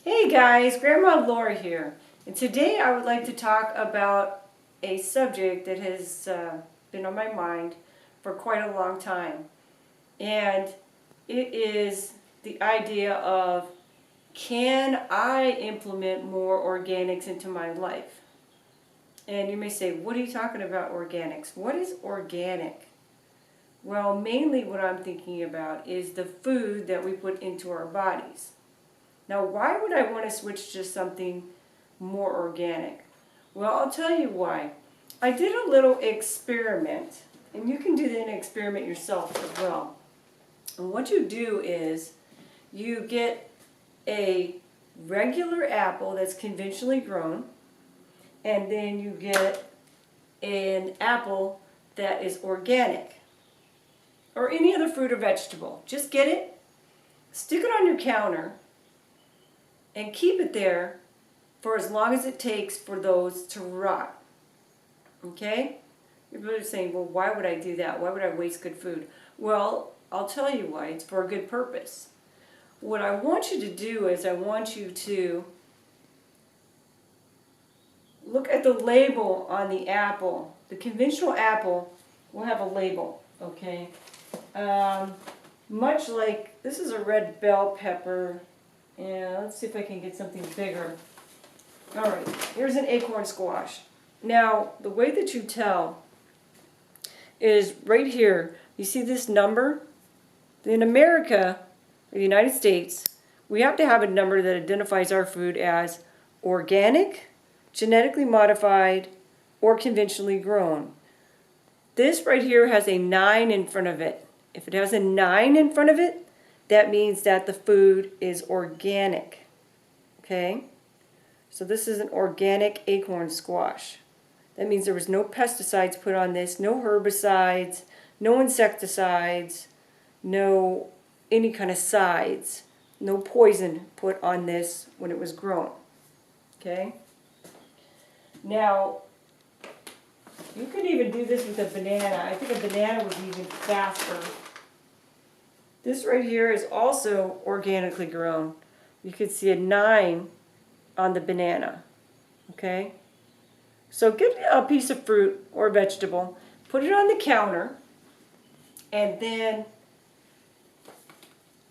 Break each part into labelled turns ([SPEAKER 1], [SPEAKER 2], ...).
[SPEAKER 1] Hey guys, Grandma Laura here, and today I would like to talk about a subject that has been on my mind for quite a long time, and it is the idea of, can I implement more organics into my life? And you may say, what are you talking about, organics? What is organic? Well, mainly what I'm thinking about is the food that we put into our bodies. Now, why would I want to switch to something more organic? Well, I'll tell you why. I did a little experiment, and you can do an experiment yourself as well. And what you do is you get a regular apple that's conventionally grown, and then you get an apple that is organic, or any other fruit or vegetable. Just get it, stick it on your counter, and keep it there for as long as it takes for those to rot. Okay? You're probably saying, well, why would I do that? Why would I waste good food? Well, I'll tell you why. It's for a good purpose. What I want you to do is I want you to look at the label on the apple. The conventional apple will have a label, okay? Much like, this is a red bell pepper. Yeah, let's see if I can get something bigger. Alright, here's an acorn squash. Now, the way that you tell is right here. You see this number? In America, or the United States, we have to have a number that identifies our food as organic, genetically modified, or conventionally grown. This right here has a 9 in front of it. If it has a 9 in front of it, that means that the food is organic. Okay? So this is an organic acorn squash. That means there was no pesticides put on this, no herbicides, no insecticides, no any kind of sides, no poison put on this when it was grown. Okay? Now, you could even do this with a banana. I think a banana would be even faster. This right here is also organically grown. You could see a 9 on the banana. Okay? So get a piece of fruit or vegetable, put it on the counter, and then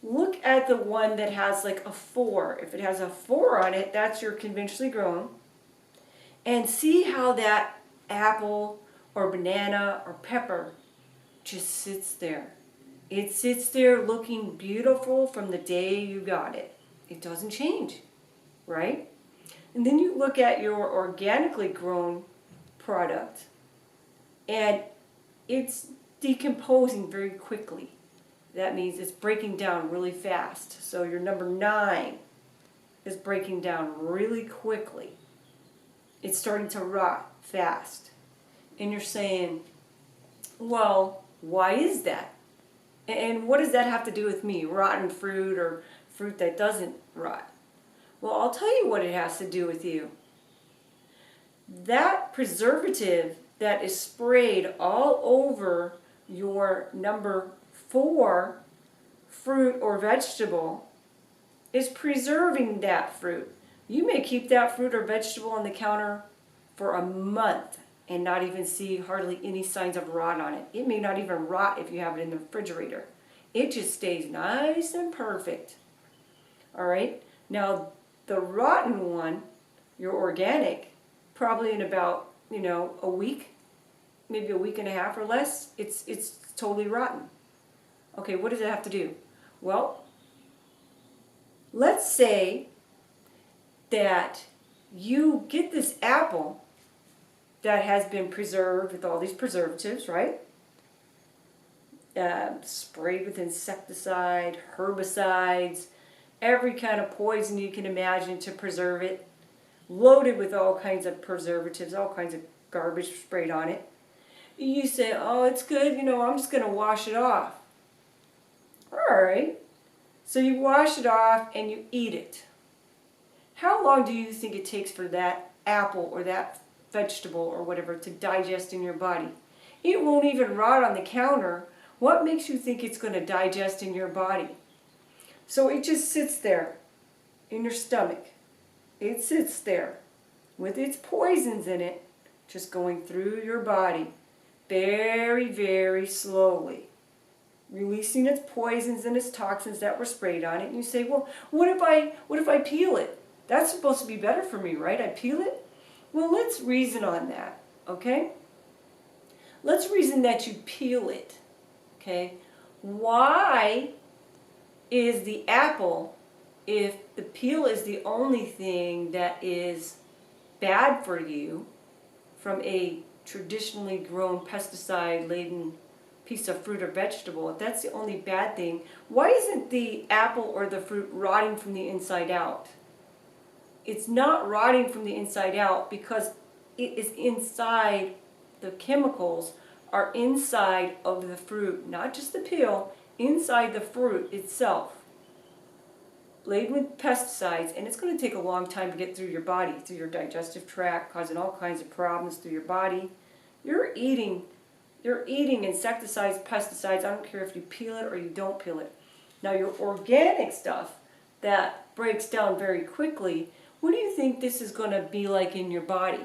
[SPEAKER 1] look at the one that has like a 4. If it has a 4 on it, that's your conventionally grown. And see how that apple or banana or pepper just sits there. It sits there looking beautiful from the day you got it. It doesn't change, right? And then you look at your organically grown product, and it's decomposing very quickly. That means it's breaking down really fast. So your number 9 is breaking down really quickly. It's starting to rot fast. And you're saying, well, why is that? And what does that have to do with me? Rotten fruit or fruit that doesn't rot? Well, I'll tell you what it has to do with you. That preservative that is sprayed all over your number 4 fruit or vegetable is preserving that fruit. You may keep that fruit or vegetable on the counter for a month and not even see hardly any signs of rot on it. It may not even rot if you have it in the refrigerator. It just stays nice and perfect. Alright? Now, the rotten one, your organic, probably in about, a week, maybe a week and a half or less, it's totally rotten. Okay, what does it have to do? Well, let's say that you get this apple that has been preserved with all these preservatives, right? Sprayed with insecticide, herbicides, every kind of poison you can imagine to preserve it, loaded with all kinds of preservatives, all kinds of garbage sprayed on it. You say, oh, it's good, I'm just going to wash it off. Alright, so you wash it off and you eat it. How long do you think it takes for that apple or that vegetable or whatever to digest in your body? It won't even rot on the counter. What makes you think it's going to digest in your body? So it just sits there in your stomach. It sits there with its poisons in it, just going through your body very, very slowly, releasing its poisons and its toxins that were sprayed on it. And you say, well, what if I peel it? That's supposed to be better for me, right? I peel it? Well, let's reason on that, okay? Let's reason that you peel it, okay? Why is the apple, if the peel is the only thing that is bad for you from a traditionally grown pesticide-laden piece of fruit or vegetable, if that's the only bad thing, why isn't the apple or the fruit rotting from the inside out? It's not rotting from the inside out because it is inside, the chemicals are inside of the fruit, not just the peel, inside the fruit itself, laden with pesticides, and it's going to take a long time to get through your body, through your digestive tract, causing all kinds of problems through your body. You're eating insecticides, pesticides, I don't care if you peel it or you don't peel it. Now your organic stuff that breaks down very quickly, what do you think this is going to be like in your body?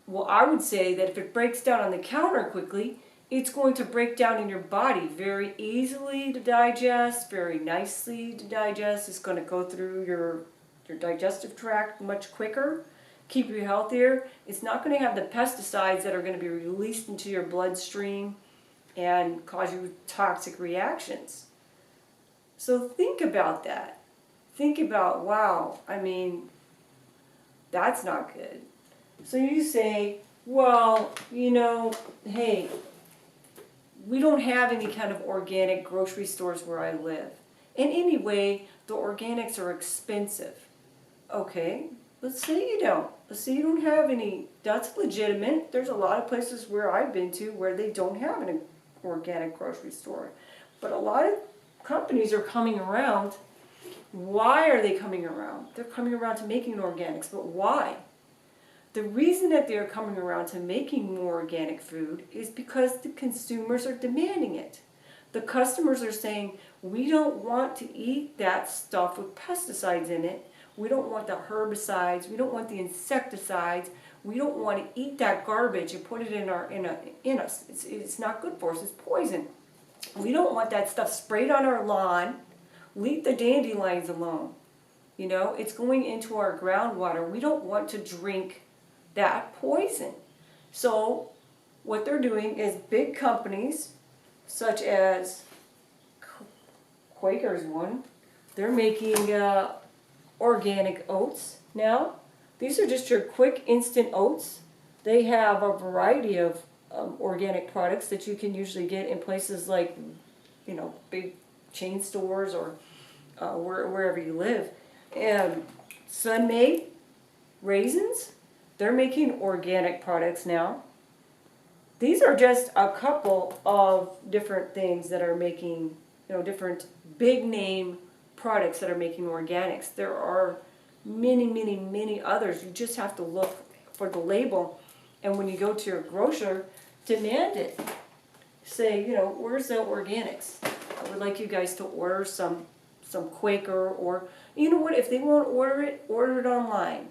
[SPEAKER 1] Well, I would say that if it breaks down on the counter quickly, it's going to break down in your body very easily to digest, very nicely to digest. It's going to go through your digestive tract much quicker, keep you healthier. It's not going to have the pesticides that are going to be released into your bloodstream and cause you toxic reactions. So think about that. Think about, wow, I mean, that's not good. So you say, well, you know, hey, we don't have any kind of organic grocery stores where I live. And anyway, the organics are expensive. Okay, let's say you don't. Let's say you don't have any. That's legitimate. There's a lot of places where I've been to where they don't have an organic grocery store. But a lot of companies are coming around. Why are they coming around? They're coming around to making organics, but why? The reason that they're coming around to making more organic food is because the consumers are demanding it. The customers are saying, we don't want to eat that stuff with pesticides in it. We don't want the herbicides. We don't want the insecticides. We don't want to eat that garbage and put it in us. It's not good for us. It's poison. We don't want that stuff sprayed on our lawn. Leave the dandelions alone. You know, it's going into our groundwater. We don't want to drink that poison. So what they're doing is big companies such as Quaker's one, they're making organic oats now. These are just your quick instant oats. They have a variety of organic products that you can usually get in places like, you know, big chain stores or wherever you live. And Sun-Maid raisins, they're making organic products now. These are just a couple of different things that are making, you know, different big name products that are making organics. There are many, many, many others. You just have to look for the label, and when you go to your grocer, demand it. Say, you know, where's the organics? I would like you guys to order some Quaker, or, you know what, if they won't order it online.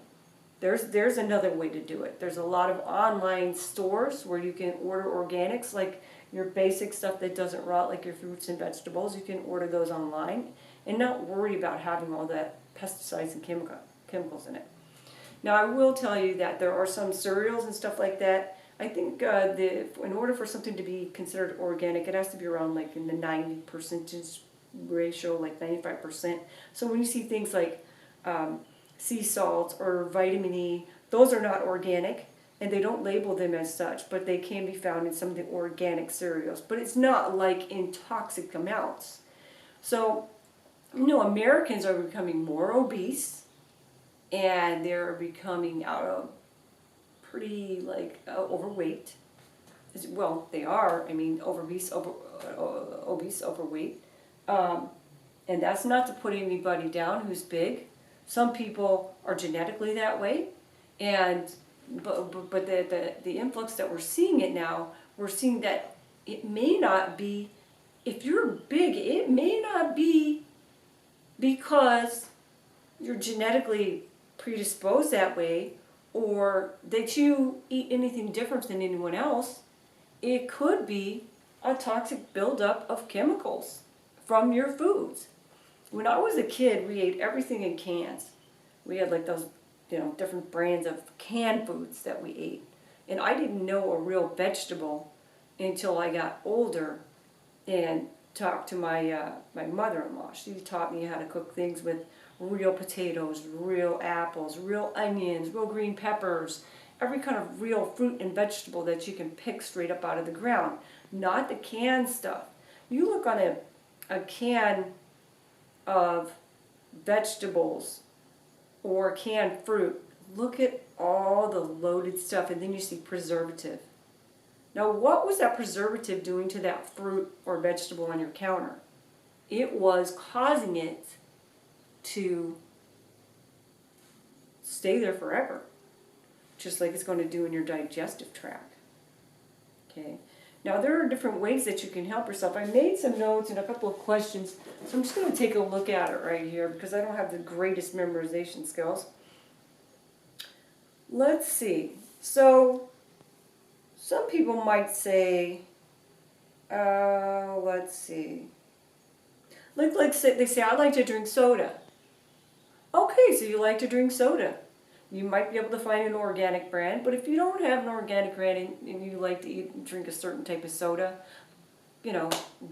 [SPEAKER 1] There's another way to do it. There's a lot of online stores where you can order organics, like your basic stuff that doesn't rot, like your fruits and vegetables. You can order those online and not worry about having all that pesticides and chemicals in it. Now, I will tell you that there are some cereals and stuff like that. I think in order for something to be considered organic, it has to be around like in the 90% ratio, like 95%. So when you see things like sea salts or vitamin E, those are not organic, and they don't label them as such, but they can be found in some of the organic cereals. But it's not like in toxic amounts. So, you know, Americans are becoming more obese, and they're becoming pretty overweight. Well, they are. I mean, obese, overweight. And that's not to put anybody down who's big. Some people are genetically that way, but the influx that we're seeing it now, we're seeing that it may not be, if you're big, it may not be because you're genetically predisposed that way, or that you eat anything different than anyone else. It could be a toxic buildup of chemicals from your foods. When I was a kid, we ate everything in cans. We had like those, different brands of canned foods that we ate. And I didn't know a real vegetable until I got older and talked to my mother-in-law. She taught me how to cook things with real potatoes, real apples, real onions, real green peppers, every kind of real fruit and vegetable that you can pick straight up out of the ground, not the canned stuff. You look on a can of vegetables or canned fruit, look at all the loaded stuff, and then you see preservative. Now, what was that preservative doing to that fruit or vegetable on your counter? It was causing it to stay there forever, just like it's going to do in your digestive tract. Okay. Now, there are different ways that you can help yourself. I made some notes and a couple of questions, so I'm just going to take a look at it right here because I don't have the greatest memorization skills. Let's see. So, some people might say, let's see. Like they say, I like to drink soda. Okay, so you like to drink soda. You might be able to find an organic brand, but if you don't have an organic brand and you like to eat and drink a certain type of soda,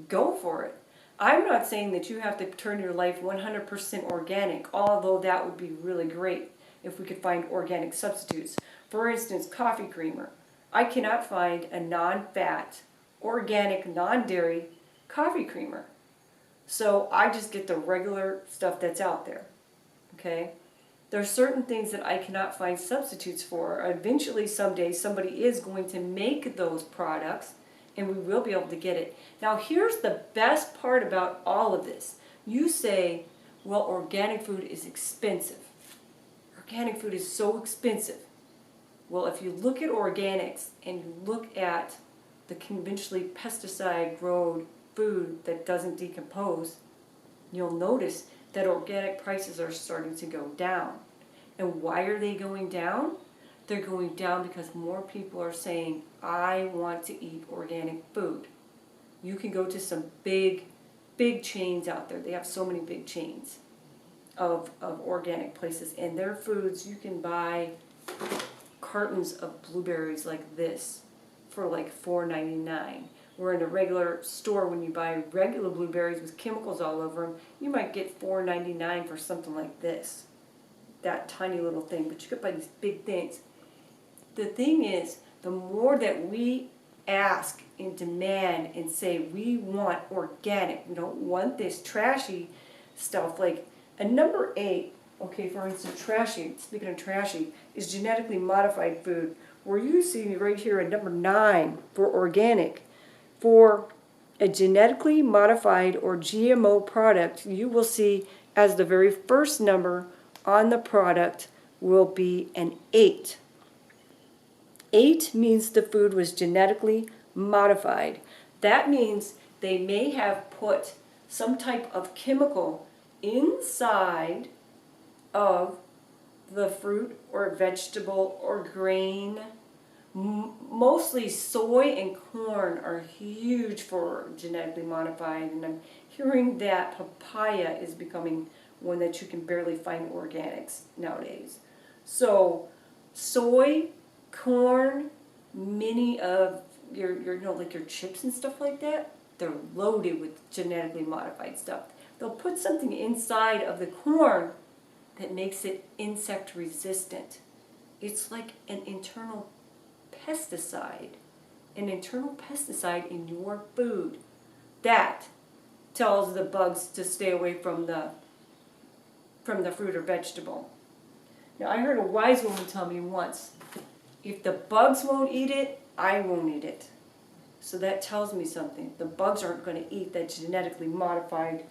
[SPEAKER 1] go for it. I'm not saying that you have to turn your life 100% organic, although that would be really great if we could find organic substitutes. For instance, coffee creamer. I cannot find a non-fat, organic, non-dairy coffee creamer. So I just get the regular stuff that's out there. Okay? There are certain things that I cannot find substitutes for. Eventually, someday, somebody is going to make those products, and we will be able to get it. Now, here's the best part about all of this. You say, well, organic food is expensive. Organic food is so expensive. Well, if you look at organics and you look at the conventionally pesticide-grown food that doesn't decompose, you'll notice that organic prices are starting to go down. And why are they going down? They're going down because more people are saying, I want to eat organic food. You can go to some big chains out there. They have so many big chains of organic places. And their foods, you can buy cartons of blueberries like this for like $4.99. Where in a regular store, when you buy regular blueberries with chemicals all over them, you might get $4.99 for something like this. That tiny little thing. But you could buy these big things. The thing is, the more that we ask and demand and say we want organic, we don't want this trashy stuff. Like a number 8, okay, for instance, trashy, speaking of trashy, is genetically modified food. Where you see right here a number 9 for organic. For a genetically modified or GMO product, you will see as the very first number on the product will be an 8. 8 means the food was genetically modified. That means they may have put some type of chemical inside of the fruit or vegetable or grain. Mostly soy and corn are huge for genetically modified, and I'm hearing that papaya is becoming one that you can barely find organics nowadays. So soy, corn, many of your like your chips and stuff like that, they're loaded with genetically modified stuff. They'll put something inside of the corn that makes it insect resistant. It's like an internal pesticide in your food that tells the bugs to stay away from the fruit or vegetable. Now, I heard a wise woman tell me once, if the bugs won't eat it, I won't eat it. So that tells me something. The bugs aren't going to eat that genetically modified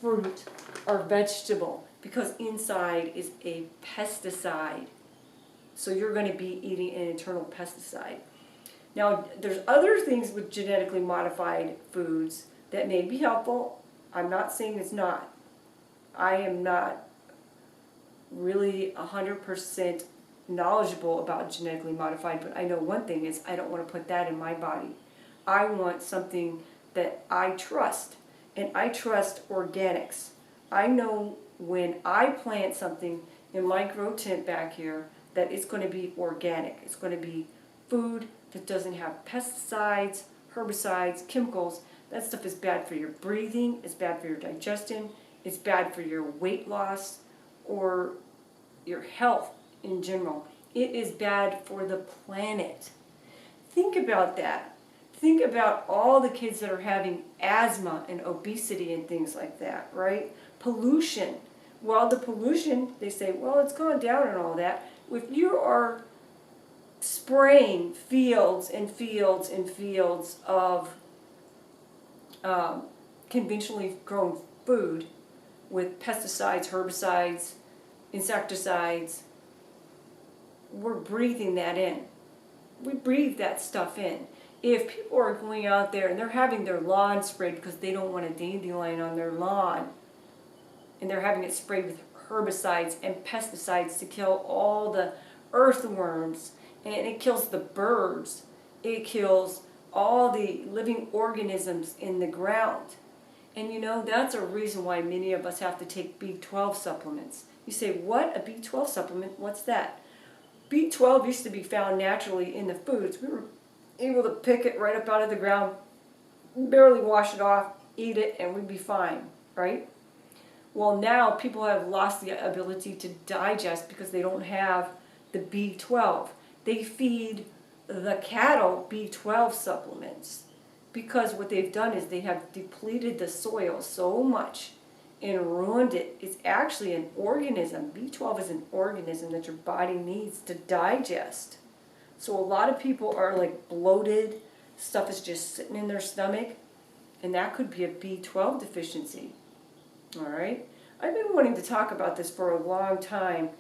[SPEAKER 1] fruit or vegetable because inside is a pesticide. So you're going to be eating an internal pesticide. Now, there's other things with genetically modified foods that may be helpful. I'm not saying it's not. I am not really 100% knowledgeable about genetically modified, but I know one thing is I don't want to put that in my body. I want something that I trust, and I trust organics. I know when I plant something in my grow tent back here that it's going to be organic. It's going to be food that doesn't have pesticides, herbicides, chemicals. That stuff is bad for your breathing, it's bad for your digestion, it's bad for your weight loss or your health in general. It is bad for the planet. Think about that. Think about all the kids that are having asthma and obesity and things like that, right? Pollution. Well, the pollution, they say, well, it's gone down and all that. If you are spraying fields and fields and fields of conventionally grown food with pesticides, herbicides, insecticides, we're breathing that in. We breathe that stuff in. If people are going out there and they're having their lawn sprayed because they don't want a dandelion on their lawn, and they're having it sprayed with herbicides and pesticides to kill all the earthworms, and it kills the birds, it kills all the living organisms in the ground. And you know, that's a reason why many of us have to take B12 supplements. You say, what? A B12 supplement? What's that? B12 used to be found naturally in the foods. We were able to pick it right up out of the ground, barely wash it off, eat it, and we'd be fine, right? Well, now people have lost the ability to digest because they don't have the B12. They feed the cattle B12 supplements because what they've done is they have depleted the soil so much and ruined it. It's actually an organism. B12 is an organism that your body needs to digest. So a lot of people are like bloated, stuff is just sitting in their stomach, and that could be a B12 deficiency. All right? I've been wanting to talk about this for a long time.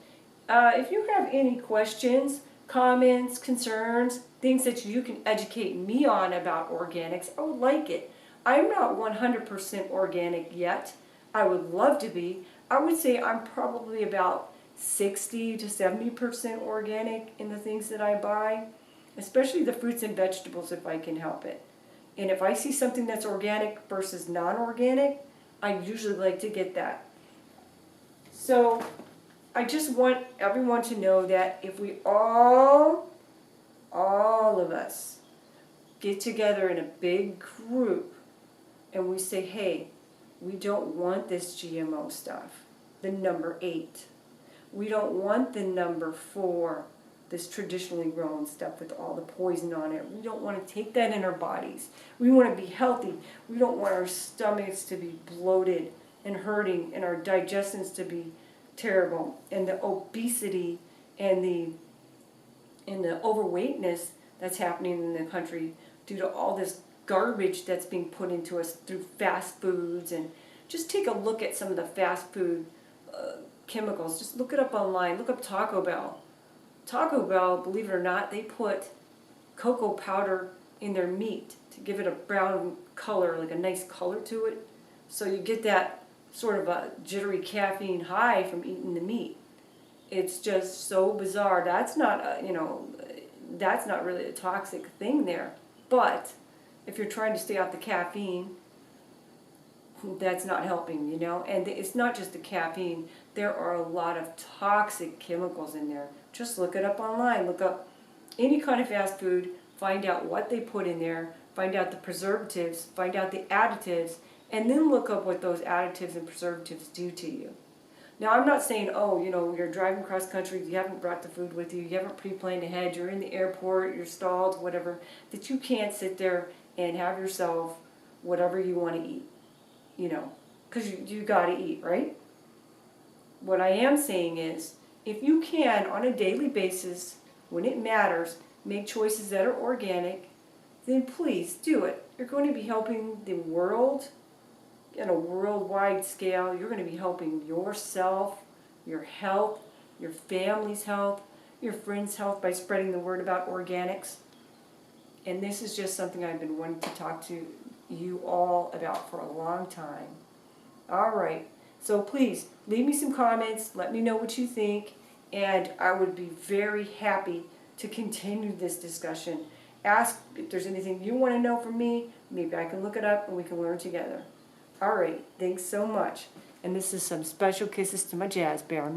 [SPEAKER 1] If you have any questions, comments, concerns, things that you can educate me on about organics, I would like it. I'm not 100% organic yet. I would love to be. I would say I'm probably about 60 to 70% organic in the things that I buy, especially the fruits and vegetables if I can help it. And if I see something that's organic versus non-organic, I usually like to get that. So I just want everyone to know that if we all of us, get together in a big group and we say, hey, we don't want this GMO stuff, the number 8. We don't want the number 4, this traditionally grown stuff with all the poison on it. We don't want to take that in our bodies. We want to be healthy. We don't want our stomachs to be bloated and hurting and our digestions to be terrible, and the obesity and the overweightness that's happening in the country due to all this garbage that's being put into us through fast foods. And just take a look at some of the fast food chemicals. Just look it up online. Look up Taco Bell. Taco Bell, believe it or not, they put cocoa powder in their meat to give it a brown color, like a nice color to it. So you get that sort of a jittery caffeine high from eating the meat. It's just so bizarre. That's not that's not really a toxic thing there. But if you're trying to stay off the caffeine, that's not helping, you know. And it's not just the caffeine. There are a lot of toxic chemicals in there. Just look it up online. Look up any kind of fast food. Find out what they put in there. Find out the preservatives. Find out the additives. And then look up what those additives and preservatives do to you. Now, I'm not saying, oh, you know, you're driving cross country, you haven't brought the food with you, you haven't pre-planned ahead, you're in the airport, you're stalled, whatever, that you can't sit there and have yourself whatever you want to eat, you know, because you got to eat, right? What I am saying is, if you can, on a daily basis, when it matters, make choices that are organic, then please do it. You're going to be helping the world on a worldwide scale. You're going to be helping yourself, your health, your family's health, your friends' health by spreading the word about organics. And this is just something I've been wanting to talk to you all about for a long time. All right. So please, leave me some comments, let me know what you think, and I would be very happy to continue this discussion. Ask if there's anything you want to know from me. Maybe I can look it up and we can learn together. All right, thanks so much. And this is some special kisses to my jazz bear.